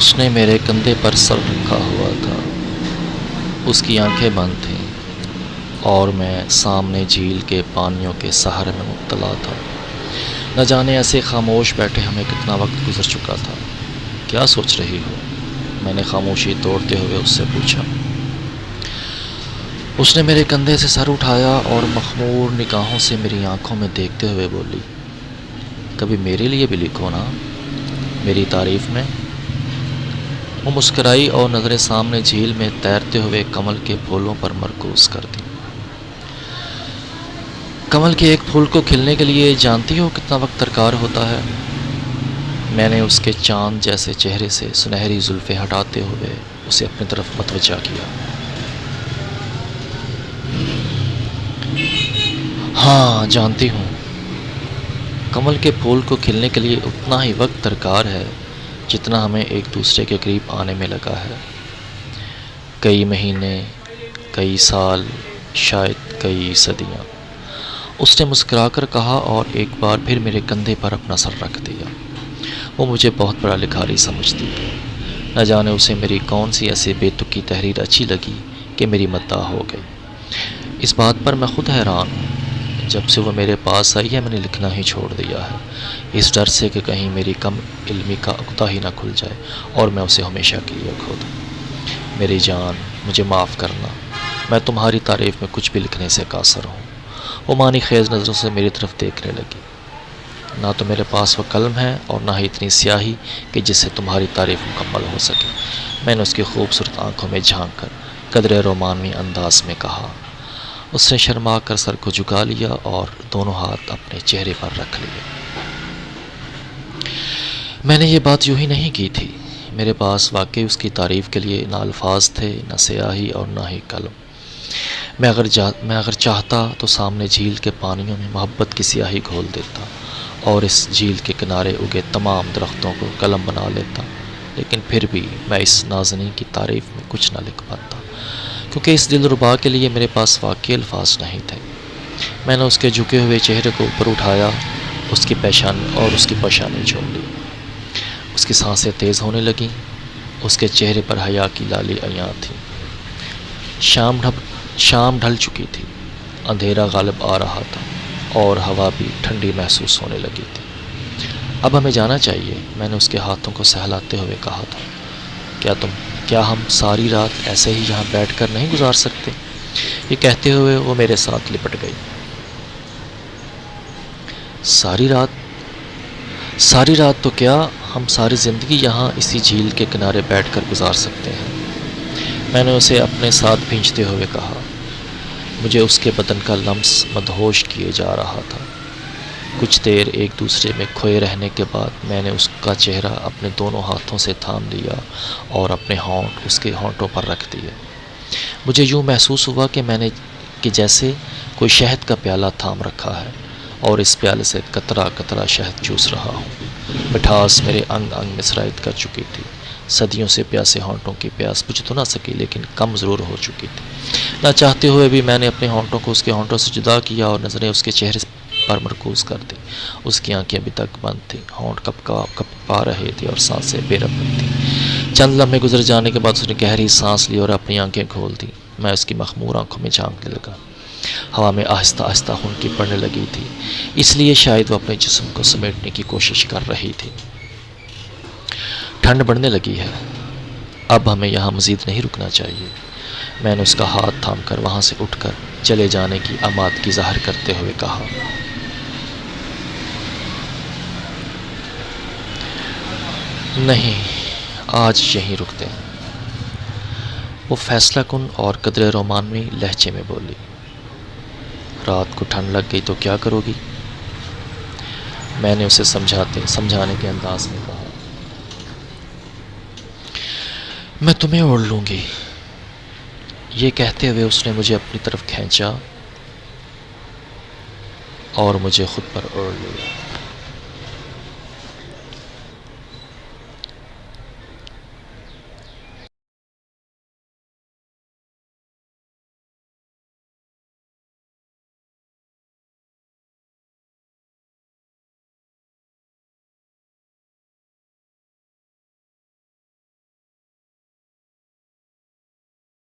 اس نے میرے کندھے پر سر رکھا ہوا تھا، اس کی آنکھیں بند تھیں اور میں سامنے جھیل کے پانیوں کے سہارے میں مبتلا تھا۔ نہ جانے ایسے خاموش بیٹھے ہمیں کتنا وقت گزر چکا تھا۔ کیا سوچ رہی ہو؟ میں نے خاموشی توڑتے ہوئے اس سے پوچھا۔ اس نے میرے کندھے سے سر اٹھایا اور مخمور نگاہوں سے میری آنکھوں میں دیکھتے ہوئے بولی، کبھی میرے لیے بھی لکھو نا، میری تعریف میں۔ وہ مسکرائی اور نظریں سامنے جھیل میں تیرتے ہوئے کمل کے پھولوں پر مرکوز کر دی۔ کمل کے ایک پھول کو کھلنے کے لیے جانتی ہو کتنا وقت درکار ہوتا ہے؟ میں نے اس کے چاند جیسے چہرے سے سنہری زلفیں ہٹاتے ہوئے اسے اپنی طرف متوجہ کیا۔ ہاں جانتی ہوں، کمل کے پھول کو کھلنے کے لیے اتنا ہی وقت درکار ہے جتنا ہمیں ایک دوسرے کے قریب آنے میں لگا ہے۔ کئی مہینے، کئی سال، شاید کئی صدیاں۔ اس نے مسکرا کر کہا اور ایک بار پھر میرے کندھے پر اپنا سر رکھ دیا۔ وہ مجھے بہت بڑا لکھاری سمجھتی تھی۔ نہ جانے اسے میری کون سی ایسی بے تکی تحریر اچھی لگی کہ میری مداح ہو گئی۔ اس بات پر میں خود حیران ہوں۔ جب سے وہ میرے پاس آئی ہے میں نے لکھنا ہی چھوڑ دیا ہے، اس ڈر سے کہ کہیں میری کم علمی کا عقدہ ہی نہ کھل جائے اور میں اسے ہمیشہ کے لیے کھو دوں۔ میری جان، مجھے معاف کرنا، میں تمہاری تعریف میں کچھ بھی لکھنے سے قاصر ہوں۔ وہ معنی خیز نظروں سے میری طرف دیکھنے لگی۔ نہ تو میرے پاس وہ قلم ہے اور نہ ہی اتنی سیاہی کہ جس سے تمہاری تعریف مکمل ہو سکے۔ میں نے اس کی خوبصورت آنکھوں میں جھانک کر قدرے رومانوی انداز میں کہا۔ اس نے شرما کر سر کو جھکا لیا اور دونوں ہاتھ اپنے چہرے پر رکھ لیے۔ میں نے یہ بات یوں ہی نہیں کی تھی۔ میرے پاس واقعی اس کی تعریف کے لیے نہ الفاظ تھے، نہ سیاہی اور نہ ہی قلم۔ میں اگر چاہتا تو سامنے جھیل کے پانیوں میں محبت کی سیاہی گھول دیتا اور اس جھیل کے کنارے اگے تمام درختوں کو قلم بنا لیتا، لیکن پھر بھی میں اس نازنین کی تعریف میں کچھ نہ لکھ پاتا، کیونکہ اس دلربا کے لیے میرے پاس واقعی الفاظ نہیں تھے۔ میں نے اس کے جھکے ہوئے چہرے کو اوپر اٹھایا، اس کی پیشانی چوم لی۔ اس کی سانسیں تیز ہونے لگیں، اس کے چہرے پر حیا کی لالی عیاں تھیں۔ شام ڈھل چکی تھی، اندھیرا غالب آ رہا تھا اور ہوا بھی ٹھنڈی محسوس ہونے لگی تھی۔ اب ہمیں جانا چاہیے، میں نے اس کے ہاتھوں کو سہلاتے ہوئے کہا تھا۔ کیا ہم ساری رات ایسے ہی یہاں بیٹھ کر نہیں گزار سکتے؟ یہ کہتے ہوئے وہ میرے ساتھ لپٹ گئی۔ ساری رات تو کیا، ہم ساری زندگی یہاں اسی جھیل کے کنارے بیٹھ کر گزار سکتے ہیں، میں نے اسے اپنے ساتھ بھینچتے ہوئے کہا۔ مجھے اس کے بدن کا لمس مدہوش کیے جا رہا تھا۔ کچھ دیر ایک دوسرے میں کھوئے رہنے کے بعد میں نے اس کا چہرہ اپنے دونوں ہاتھوں سے تھام لیا اور اپنے ہونٹ اس کے ہونٹوں پر رکھ دیے۔ مجھے یوں محسوس ہوا کہ جیسے کوئی شہد کا پیالہ تھام رکھا ہے اور اس پیالے سے قطرہ قطرہ شہد چوس رہا ہوں۔ مٹھاس میرے انگ انگ میں سرایت کر چکی تھی۔ صدیوں سے پیاسے ہونٹوں کی پیاس بجھ تو نہ سکی لیکن کم ضرور ہو چکی تھی۔ نہ چاہتے ہوئے بھی میں نے اپنے ہونٹوں کو اس کے ہونٹوں سے جدا کیا اور نظریں اس کے چہرے پر مرکوز کر دی۔ اس کی آنکھیں ابھی تک بند تھیں، ہونٹ کپا رہے تھے اور سانسیں بے رغبت تھیں۔ چند لمحے گزر جانے کے بعد اس نے گہری سانس لی اور اپنی آنکھیں کھول دی۔ میں اس کی مخمور آنکھوں میں جھانکنے لگا۔ ہوا میں آہستہ آہستہ خنکی پڑنے لگی تھی، اس لیے شاید وہ اپنے جسم کو سمیٹنے کی کوشش کر رہی تھی۔ ٹھنڈ بڑھنے لگی ہے، اب ہمیں یہاں مزید نہیں رکنا چاہیے، میں نے اس کا ہاتھ تھام کر وہاں سے اٹھ کر چلے جانے کی آمادگی ظاہر کرتے ہوئے کہا۔ نہیں، آج یہیں رکتے ہیں، وہ فیصلہ کن اور قدرے رومانوی لہجے میں بولی۔ رات کو ٹھنڈ لگ گئی تو کیا کرو گی؟ میں نے اسے سمجھانے کے انداز میں کہا۔ میں تمہیں اوڑھ لوں گی۔ یہ کہتے ہوئے اس نے مجھے اپنی طرف کھینچا اور مجھے خود پر اوڑھ لیا۔